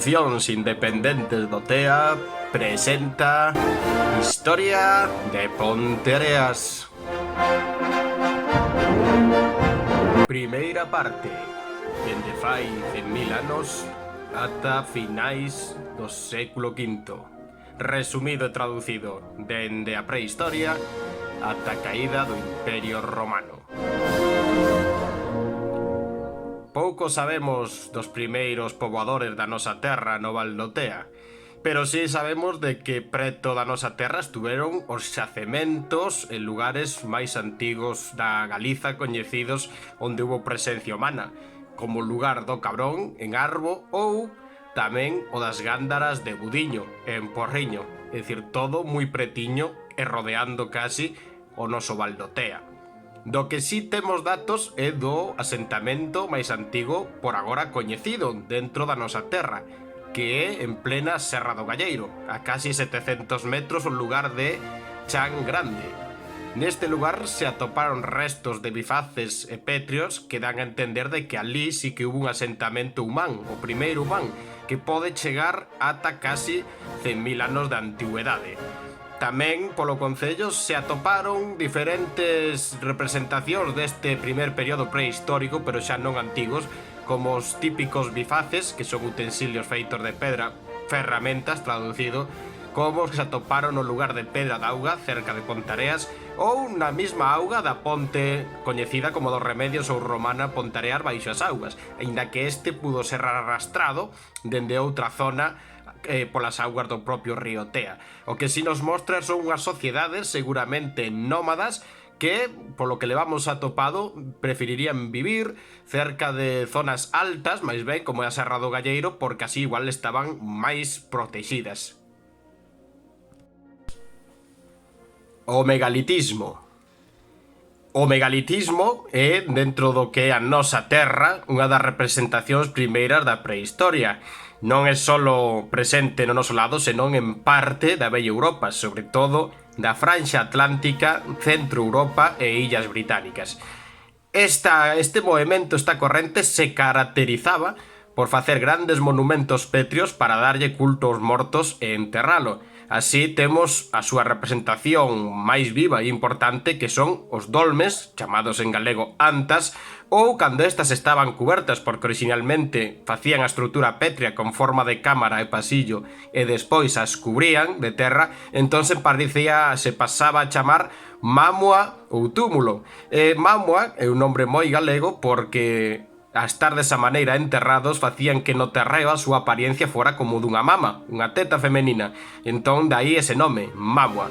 Producións Independentes do TEA presenta Historia de Ponteareas. Primeira parte, dende fai 100.000 anos ata finais do século V. Resumido e traducido, dende a prehistoria ata a caída do Imperio Romano. Pouco sabemos dos primeiros poboadores da nosa terra no Val do Tea, pero si sabemos de que preto da nosa terra estuveron os xacementos en lugares máis antigos da Galiza coñecidos onde hubo presencia humana, como o lugar do Cabrón en Arbo ou tamén o das Gándaras de Budiño en Porriño, é dicir, todo moi pretiño e rodeando casi o noso Val do Tea. Do que si temos datos é do asentamento máis antigo por agora coñecido dentro da nosa terra, que é en plena Serra do Galleiro, a casi 700 metros o lugar de Chan Grande. Neste lugar se atoparon restos de bifaces e pétreos que dan a entender de que ali sí que hubo un asentamento humán, o primeiro humán, que pode chegar ata casi 100.000 anos de antigüedade. Tamén polo concello se atoparon diferentes representacións deste primer período prehistórico, pero xa non antigos, como os típicos bifaces, que son utensilios feitos de pedra, ferramentas traducido, como os que se atoparon no lugar de Pedra d'Auga, cerca de Pontareas, ou na mesma auga da ponte coñecida como dos Remedios ou romana Pontareas baixo as augas, aínda que este pudo ser arrastrado dende outra zona polas augas do propio río Tea. O que si nos mostra son unhas sociedades seguramente nómadas que, polo que levamos atopado, preferirían vivir cerca de zonas altas, máis ben como é a Serra do Galleiro, porque así igual estaban máis protegidas. O megalitismo. O megalitismo é, dentro do que é a nosa terra, unha das representacións primeiras da prehistoria. Non é solo presente no noso lado, senón en parte da bella Europa, sobre todo da franxa atlántica, centro Europa e illas británicas. Este movimento, esta corrente, se caracterizaba por facer grandes monumentos pétreos para darlle culto aos mortos e enterralo. Así temos a súa representación máis viva e importante, que son os dolmes, chamados en galego antas, ou cando estas estaban cubertas, porque originalmente facían a estrutura pétrea con forma de cámara e pasillo e despois as cubrían de terra, entón se pasaba a chamar mamua ou túmulo. Mamua é un nombre moi galego porque a estar desa maneira enterrados facían que no terreo a súa apariencia fora como dunha mama, unha teta femenina. Entón, dai ese nome, mamua.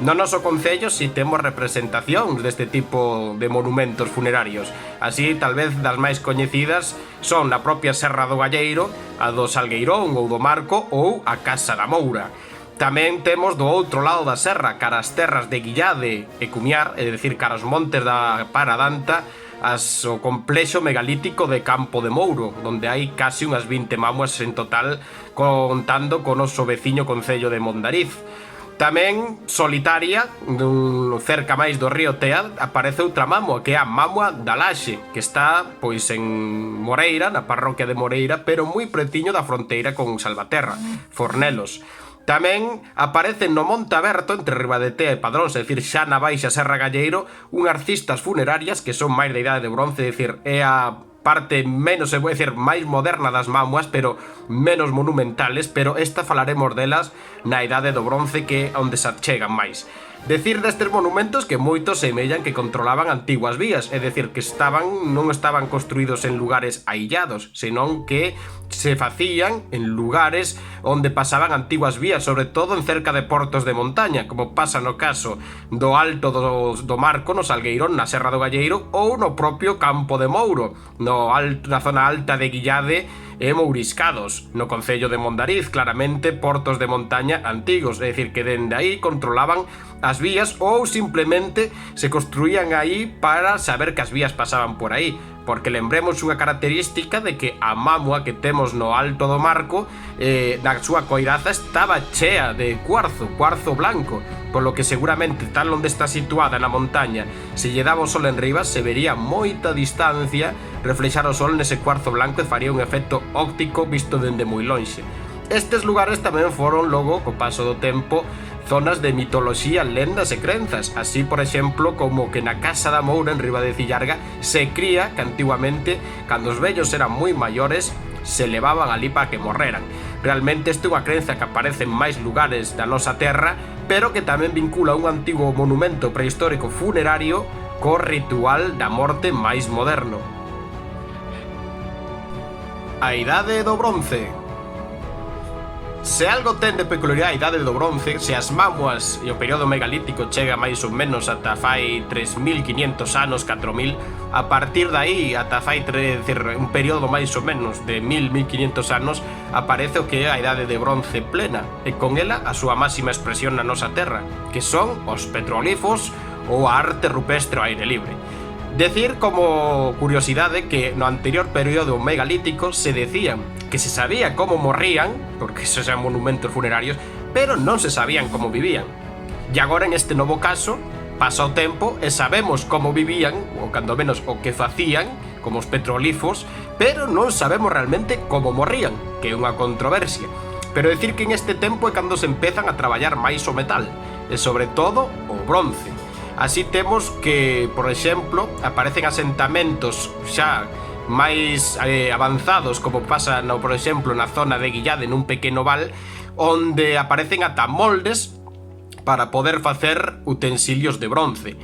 No noso concello si temos representacións deste tipo de monumentos funerarios. Así, tal vez das máis coñecidas son a propia Serra do Galleiro, a do Salgueirón ou do Marco ou a Casa da Moura. Tamén temos do outro lado da serra, cara as terras de Guillade e Cumiar, é dicir, cara os montes da Paradanta, o complexo megalítico de Campo de Mouro, donde hai casi unhas 20 mamuas en total, contando con o noso veciño concello de Mondariz. Tamén, solitaria, cerca máis do río Tea, aparece outra mamua, que é a Mamua da Laxe, que está pois en Moreira, na parroquia de Moreira, pero moi pretiño da fronteira con Salvaterra, Fornelos. Tamén aparecen no Monte Aberto, entre Ribadetea e Padrón, é dicir, xa na baixa Serra Galleiro, unhas cistas funerarias que son máis da idade de bronce, é dicir, é a parte menos, se voi dicir, máis moderna das mamuas, pero menos monumentales, pero esta falaremos delas na idade do bronce, que é onde se achegan máis. Decir destes monumentos que moitos semellan que controlaban antiguas vías, é dicir, que non estaban construídos en lugares aillados, senón que se facían en lugares onde pasaban antiguas vías, sobre todo en cerca de portos de montaña, como pasa no caso do Alto do Marco, no Salgueirón, na Serra do Galleiro, ou no propio Campo de Mouro, na zona alta de Guillade e Mouriscados, no concello de Mondariz, claramente portos de montaña antigos, é dicir, que dende aí controlaban as vías ou simplemente se construían aí para saber que as vías pasaban por aí. Porque lembremos unha característica de que a mamua que temos no Alto do Marco, na súa coiraza estaba chea de cuarzo blanco, polo que seguramente tal onde está situada na montaña, se lle daba o sol en riba, se vería moita distancia reflexar o sol nese cuarzo blanco e faría un efecto óptico visto dende moi lonxe. Estes lugares tamén foron logo, co paso do tempo, zonas de mitoloxía, lendas e crenzas, así por exemplo como que na Casa da Moura en Riba de Cillarga se cría que antiguamente, cando os vellos eran moi maiores, se levaban ali para que morreran. Realmente isto é unha crenza que aparece en máis lugares da nosa terra, pero que tamén vincula un antigo monumento prehistórico funerario co ritual da morte máis moderno. A Idade do Bronce. Se algo ten de peculiaridade a Idade do Bronce, se as mámoas e o período megalítico chega máis ou menos ata fai 3.500 anos, 4.000, a partir dai ata fai un período máis ou menos de 1.500 anos aparece o que é a Idade de Bronce plena, e con ela a súa máxima expresión na nosa terra, que son os petroglifos ou a arte rupestre ao aire libre. Decir como curiosidade que no anterior período megalítico se decían que se sabía como morrían, porque esos eran monumentos funerarios, pero non se sabían como vivían. E agora en este novo caso, pasa o tempo e sabemos como vivían, ou cando menos o que facían, como os petroglifos, pero non sabemos realmente como morrían, que é unha controversia. Pero decir que en este tempo é cando se empezan a traballar máis o metal, e sobre todo o bronce. Así temos que, por exemplo, aparecen asentamentos xa máis avanzados, como pasa, por exemplo, na zona de Guillade, nun pequeno val, onde aparecen ata moldes para poder facer utensilios de bronce.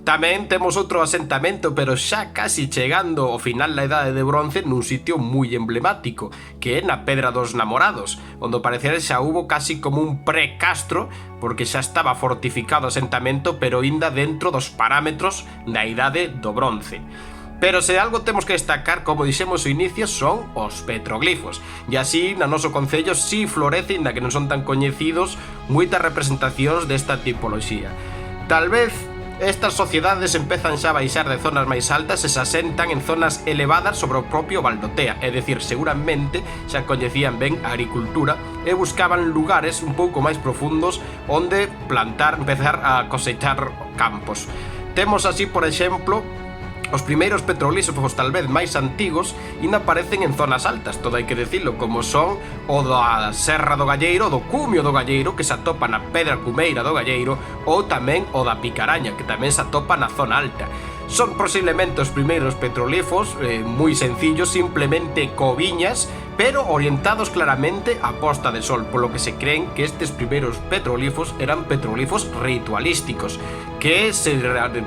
Tamén temos outro asentamento, pero xa casi chegando ao final da Idade de Bronce, nun sitio moi emblemático, que é na Pedra dos Namorados, onde ao parecer xa hubo casi como un pre-castro, porque xa estaba fortificado o asentamento, pero ainda dentro dos parámetros da Idade do Bronce. Pero se algo temos que destacar, como dixemos ao inicio, son os petroglifos. E así, na noso concello, si florecen, na que non son tan coñecidos, moitas representacións desta tipoloxía. Tal vez estas sociedades empezan xa a baixar de zonas máis altas e se asentan en zonas elevadas sobre o propio Valdotea, é dicir, seguramente xa coñecían ben a agricultura e buscaban lugares un pouco máis profundos onde empezar a cosechar campos. Temos así, por exemplo, os primeiros petroglifos tal vez máis antigos ainda aparecen en zonas altas, todo hai que decirlo, como son o da Serra do Galleiro, do Cumio do Galleiro, que se atopa na Pedra Cumeira do Galleiro, ou tamén o da Picaraña, que tamén se atopa na zona alta. Son posiblemente os primeiros petroglifos moi sencillos, simplemente coviñas, pero orientados claramente á posta de sol, polo que se creen que estes primeiros petroglifos eran petroglifos ritualísticos, que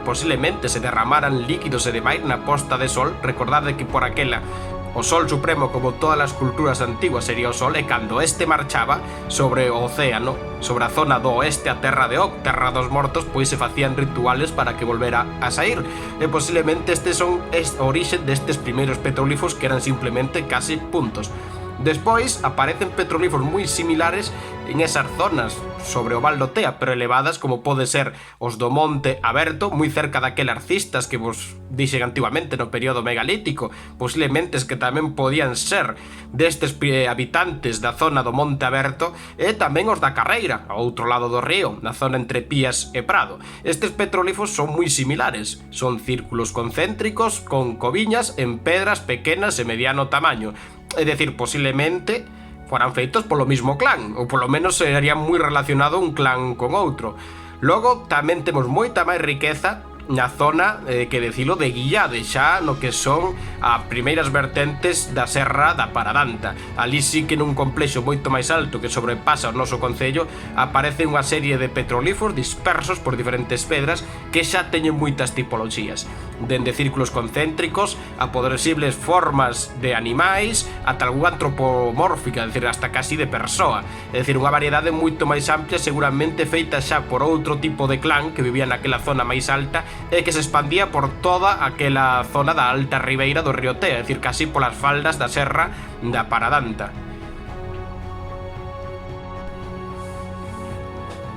posiblemente se derramaran líquidos e demais na posta de sol. Recordade que por aquela o sol supremo, como todas as culturas antiguas, sería o sol, e cando este marchaba sobre o océano, sobre a zona do oeste, a terra de Og, terra dos mortos, pois se facían rituales para que volvera a sair. E posiblemente estes son a orixe destes primeiros petroglifos, que eran simplemente casi puntos. Despois aparecen petroglifos moi similares en esas zonas sobre o Val do Tea, pero elevadas, como pode ser os do Monte Aberto, moi cerca daquelas cistas que vos dixen antigamente no período megalítico, posiblemente que tamén podían ser destes habitantes da zona do Monte Aberto, e tamén os da Carreira, ao outro lado do río, na zona entre Pías e Prado. Estes petroglifos son moi similares, son círculos concéntricos con coviñas en pedras pequenas e mediano tamaño. É dicir, posiblemente foran feitos polo mismo clan, ou polo menos serían moi relacionado un clan con outro. Logo, tamén temos moita máis riqueza na zona, que decilo, de Guillade, xa no que son as primeiras vertentes da Serra da Paradanta. Ali sí que nun complexo moito máis alto que sobrepasa o noso concello aparece unha serie de petroglifos dispersos por diferentes pedras que xa teñen moitas tipoloxías, dende círculos concéntricos a posibles formas de animais ata algún antropomórfica, é dicir, hasta casi de persoa. É dicir, unha variedade moito máis amplia, seguramente feita xa por outro tipo de clan que vivía naquela zona máis alta e que se expandía por toda aquela zona da alta ribeira do río Tea, é dicir, casi polas faldas da Serra da Paradanta.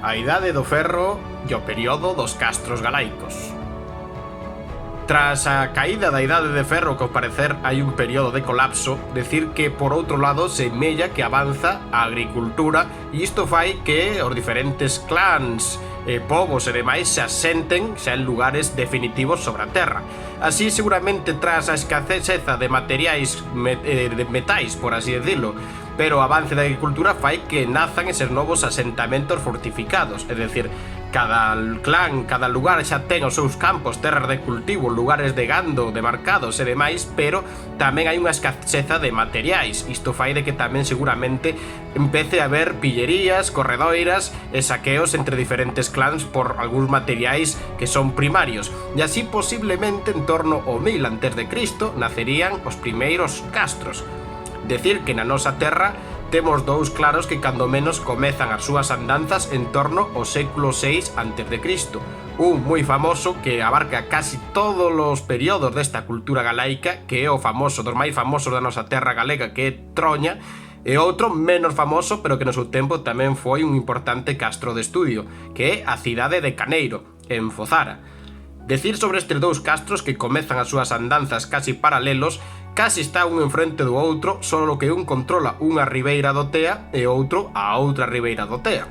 A Idade do Ferro e o período dos castros galaicos. Tras a caída da Idade de Ferro, que ao parecer hai un período de colapso, decir que por outro lado semella que avanza a agricultura e isto fai que os diferentes clans, povos e demais se asenten xa en lugares definitivos sobre a terra. Así, seguramente tras a escaseza de materiais de metais, por así decirlo, pero o avance da agricultura fai que nazan eses novos asentamentos fortificados, é dicir, cada clan, cada lugar xa ten os seus campos, terras de cultivo, lugares de gando, demarcados e demais, pero tamén hai unha escaseza de materiais. Isto fai de que tamén seguramente empece a haber pillerías, corredoiras e saqueos entre diferentes clans por algúns materiais que son primarios. E así posiblemente en torno ao 1000 a.C. nacerían os primeiros castros. Decir que na nosa terra temos dous claros que cando menos comezan as súas andanzas en torno ao século 6 a.C. Un moi famoso que abarca casi todos os períodos desta cultura galaica, que é o famoso, dos máis famosos da nosa terra galega, que é Troña, e outro menos famoso, pero que no seu tempo tamén foi un importante castro de estudio, que é a cidade de Caneiro, en Fozara. Decir sobre estes dous castros que comezan as súas andanzas casi paralelos, casi está un enfrente do outro, solo que un controla unha ribeira do Tea e outro a outra ribeira do Tea.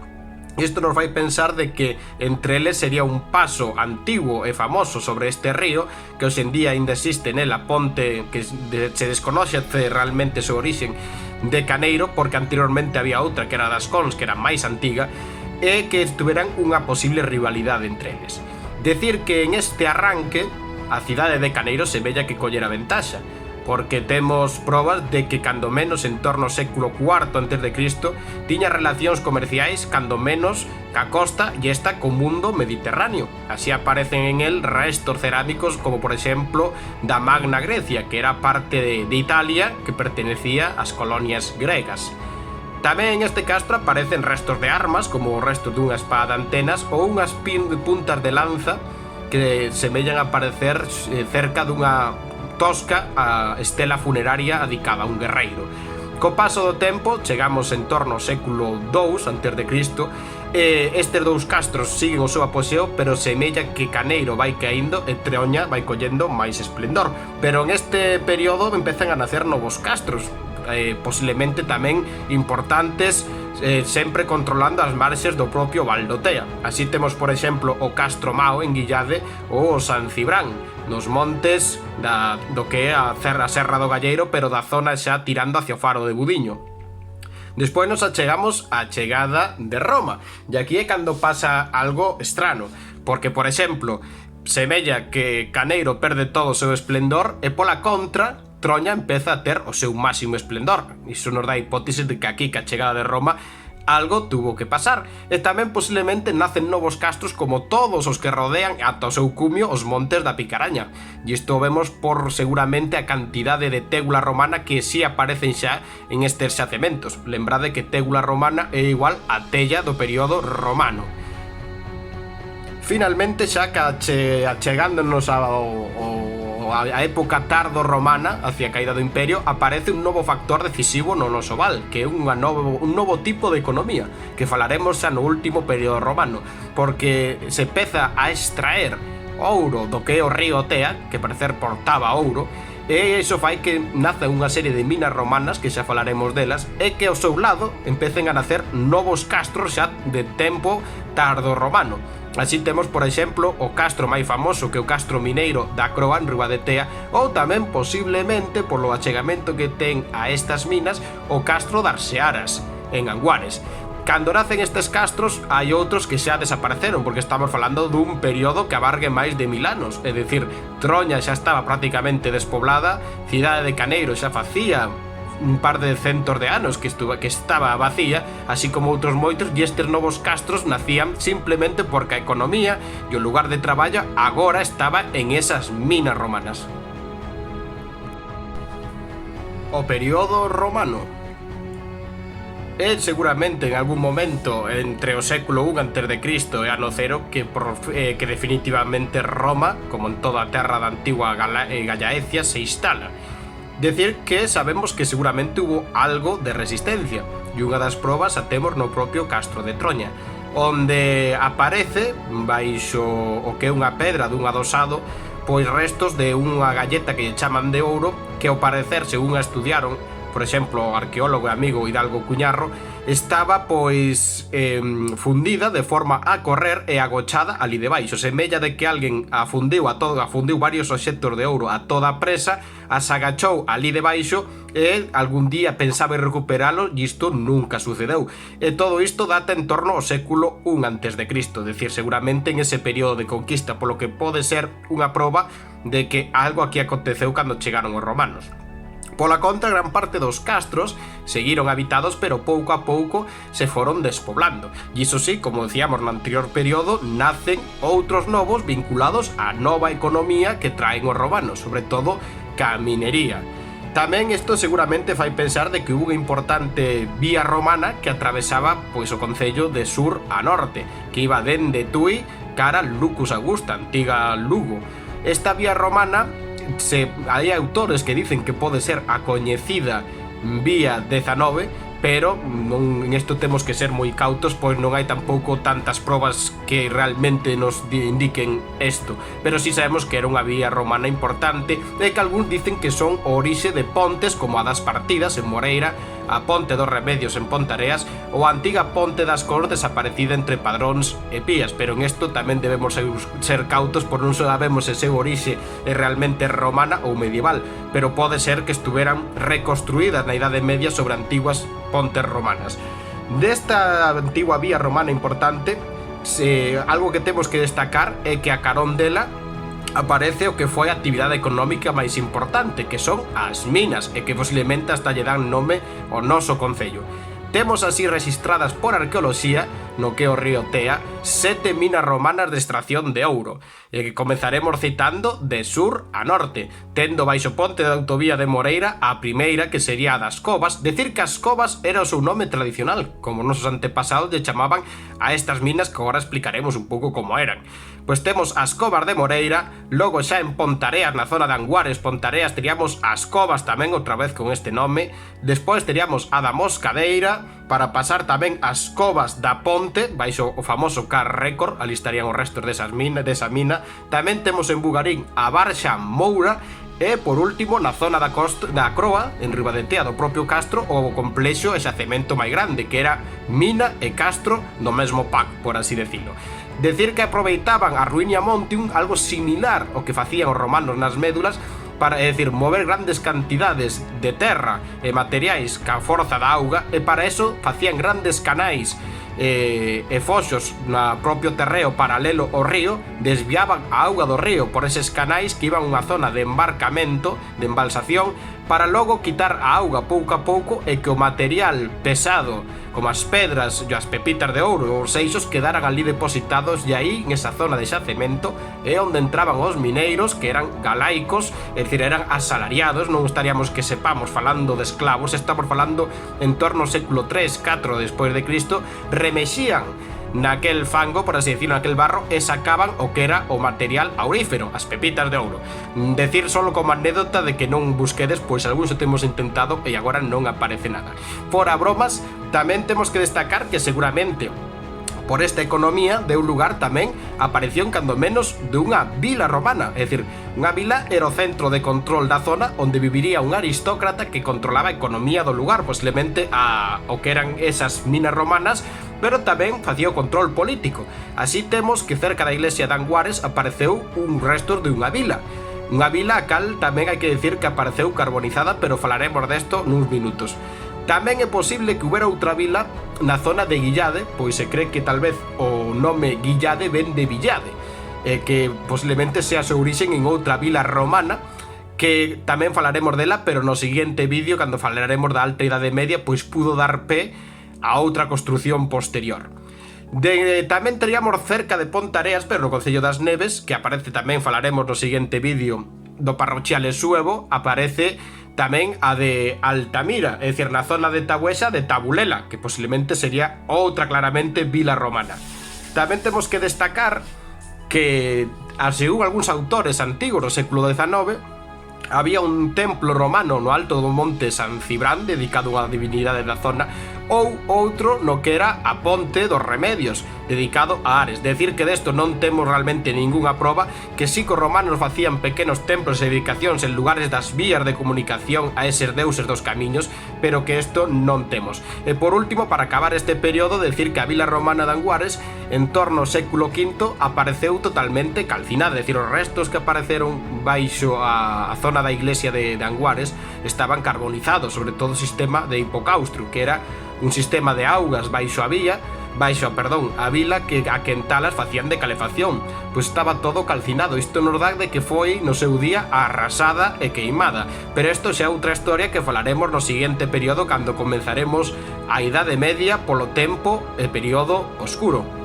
Isto nos fai pensar de que entre eles sería un paso antigo e famoso sobre este río, que hoxe en día ainda existe nela ponte que se desconoce realmente o seu orixen de Caneiro, porque anteriormente había outra que era das Cons, que era máis antiga, e que tuveran unha posible rivalidade entre eles. Decir que en este arranque a cidade de Caneiro se vella que collera ventaxa, porque temos probas de que cando menos en torno ao século IV a.C. tiña relacións comerciais cando menos ca costa e esta co mundo mediterráneo. Así aparecen en el restos cerámicos como por exemplo da Magna Grecia, que era parte de Italia que pertenecía ás colonias gregas. Tamén en este castro aparecen restos de armas como os restos dunha espada de antenas ou unhas puntas de lanza que semellan aparecer cerca dunha tosca a estela funeraria adicada a un guerreiro. Co paso do tempo, chegamos en torno ao século II a.C., e estes dous castros siguen o seu apogeo, pero semella que Caneiro vai caíndo e Troña vai collendo máis esplendor. Pero en este período empezan a nacer novos castros, posiblemente tamén importantes, sempre controlando as marxes do propio Val do Tea. Así temos, por exemplo, o Castro Mao en Guillade ou o San Cibrán, nos montes do que é a Serra do Galleiro, pero da zona xa tirando hacia o Faro de Budiño. Despois nos achegamos á chegada de Roma, e aquí é cando pasa algo estrano, porque, por exemplo, semella que Caneiro perde todo o seu esplendor e pola contra Troña empeza a ter o seu máximo esplendor. Iso nos dá a hipótese de que aquí, que a chegada de Roma, algo tuvo que pasar, e tamén posiblemente nacen novos castros como todos os que rodean ata o seu cumio os montes da Picaraña, e isto vemos por seguramente a cantidade de tégula romana que si aparecen xa en estes xacementos. Lembrade que tégula romana é igual a tella do período romano. Finalmente, xa que achegándonos a época tardo-romana, hacia a caída do imperio, aparece un novo factor decisivo no noso val, que é un novo tipo de economía, que falaremos xa no último período romano, porque se peza a extraer ouro do que é o río Tea, que parecer portaba ouro, e iso fai que naza unha serie de minas romanas, que xa falaremos delas, e que ao seu lado empecen a nacer novos castros xa de tempo tardo-romano. Así temos, por exemplo, o castro máis famoso, que é o castro mineiro da Croa en Ribá de Tea, ou tamén, posiblemente, polo achegamento que ten a estas minas, o castro das Searas, en Anguares. Cando nacen estes castros, hai outros que xa desapareceron, porque estamos falando dun período que abargue máis de 1000 anos, é dicir, Troña xa estaba prácticamente despoblada, Cidade de Caneiro xa facía un par de centos de anos que estaba vacía, así como outros moitos, e estes novos castros nacían simplemente porque a economía e o lugar de traballo agora estaba en esas minas romanas. O período romano é seguramente en algún momento entre o século I a.C. e ano cero que definitivamente Roma, como en toda a terra da antigua Gallaecia, se instala. Decir que sabemos que seguramente hubo algo de resistencia, e unha das probas a temos no propio Castro de Troña, onde aparece, baixo o que é unha pedra dun adosado, pois restos de unha galleta que lle chaman de ouro, que ao parecer, según a estudiaron, por exemplo, o arqueólogo e amigo Hidalgo Cuñarro, estaba pois fundida de forma a correr e agochada ali debaixo. Semella de que alguén afundiu varios obxectos de ouro a toda a presa, as agachou ali debaixo e algún día pensaba recuperalo, e isto nunca sucedeu. E todo isto data en torno ao século I a.C., decir, seguramente en ese período de conquista, polo que pode ser unha proba de que algo aquí aconteceu cando chegaron os romanos. Pola contra, gran parte dos castros seguiron habitados, pero pouco a pouco se foron despoblando. E iso sí, como decíamos no anterior período, nacen outros novos vinculados á nova economía que traen os romanos, sobre todo ca minería. Tamén isto seguramente fai pensar de que hubo unha importante vía romana que atravesaba pois o concello de sur a norte, que iba dende Tui cara a Lucus Augusta, antiga Lugo. Esta vía romana, hai autores que dicen que pode ser a coñecida vía 19, pero en isto temos que ser moi cautos, pois non hai tampouco tantas probas que realmente nos indiquen isto, pero si sabemos que era unha vía romana importante e que algúns dicen que son o orixe de pontes como a das Partidas en Moreira, a Ponte dos Remedios en Pontareas ou a antiga Ponte das Cors desaparecida entre Padróns e Pías, pero en isto tamén debemos ser cautos, por non sabemos se seu orixe é realmente romana ou medieval, pero pode ser que estuveran reconstruídas na Idade Media sobre antiguas pontes romanas. Desta antigua vía romana importante, algo que temos que destacar é que a carón dela aparece o que foi a actividade económica máis importante, que son as minas, e que posiblemente hasta lle dan nome ao noso concello. Temos así registradas por arqueoloxía, no que é o río Tea, 7 minas romanas de extracción de ouro, e que comezaremos citando de sur a norte, tendo baixo ponte da autovía de Moreira a primeira, que sería a das Covas. Decir que as Covas era o seu nome tradicional, como nosos antepasados lle chamaban a estas minas, que agora explicaremos un pouco como eran. Pois temos as Covas de Moreira, logo xa en Pontareas, na zona de Anguares, Pontareas, teríamos as Covas tamén outra vez con este nome, despois teríamos a da Moscadeira, para pasar tamén as Covas da Ponte, baixo o famoso Car Récord, ali estarían os restos desa mina. Tamén temos en Bugarín a Barxa Moura, e por último na zona da Croa, en Ribadentea do propio castro, o complexo e xacemento máis grande, que era mina e castro do mesmo pack, por así decirlo. Decir que aproveitaban a Ruinia Montium, algo similar ao que facían os romanos nas médulas, para, mover grandes cantidades de terra e materiais ca forza da auga, e para eso facían grandes canais e foxos no propio terreo paralelo ao río, desviaban a auga do río por eses canais que iban a unha zona de embarcamento, de embalsación, para logo quitar a auga pouco a pouco e que o material pesado, como as pedras e as pepitas de ouro ou os seixos, quedaran ali depositados, e aí, en esa zona de xacemento, é onde entraban os mineiros, que eran galaicos, é dicir, eran asalariados. Non estaríamos que sepamos falando de esclavos, estamos falando en torno ao século 3, 4 despois de Cristo, remexían naquel fango, por así decirlo, naquel barro, e sacaban o que era o material aurífero, as pepitas de ouro. Decir solo como anécdota de que non busquedes, pois algúns o temos intentado e agora non aparece nada. Fora bromas, tamén temos que destacar que seguramente por esta economía deu lugar tamén a aparición cando menos dunha vila romana, é dicir, unha vila era o centro de control da zona onde viviría un aristócrata que controlaba a economía do lugar, posiblemente o que eran esas minas romanas, pero tamén facía o control político. Así temos que cerca da iglesia de Anguares apareceu un resto de unha vila a cal tamén hai que decir que apareceu carbonizada, pero falaremos desto nuns minutos. Tamén é posible que houbera outra vila na zona de Guillade, pois se cree que tal vez o nome Guillade ven de Villade, que posiblemente sea seu orixen en outra vila romana, que tamén falaremos dela, pero no seguinte vídeo, cando falaremos da Alta Idade Media, pois pudo dar pé a outra construción posterior. Tamén teríamos cerca de Pontareas, pero no Concello das Neves, que aparece tamén, falaremos no seguinte vídeo, do parroquial Esuevo, aparece tamén a de Altamira, é dicir, na zona de Tabuesa, de Tabulela, que posiblemente sería outra claramente vila romana. Tamén temos que destacar que, según algúns autores antigos do século XIX, había un templo romano no alto do monte San Cibrán dedicado a unha divinidade da zona, ou outro no que era a Ponte dos Remedios, dedicado a Ares. Decir que desto non temos realmente ningunha proba, que sí que os romanos facían pequenos templos e dedicacións en lugares das vías de comunicación a eses deuses dos camiños, pero que isto non temos. E por último, para acabar este período, decir que a vila romana de Anguares en torno ao século V apareceu totalmente calcinada, é dicir, os restos que apareceron baixo a zona da iglesia de Anguares estaban carbonizados, sobre todo o sistema de Hipocaustro, que era un sistema de augas baixo a vila que a quentalas facían de calefacción, pois estaba todo calcinado. Isto nos dá de que foi no seu día arrasada e queimada, pero isto xa é outra historia que falaremos no seguinte período, cando comenzaremos a Idade Media polo tempo e período oscuro.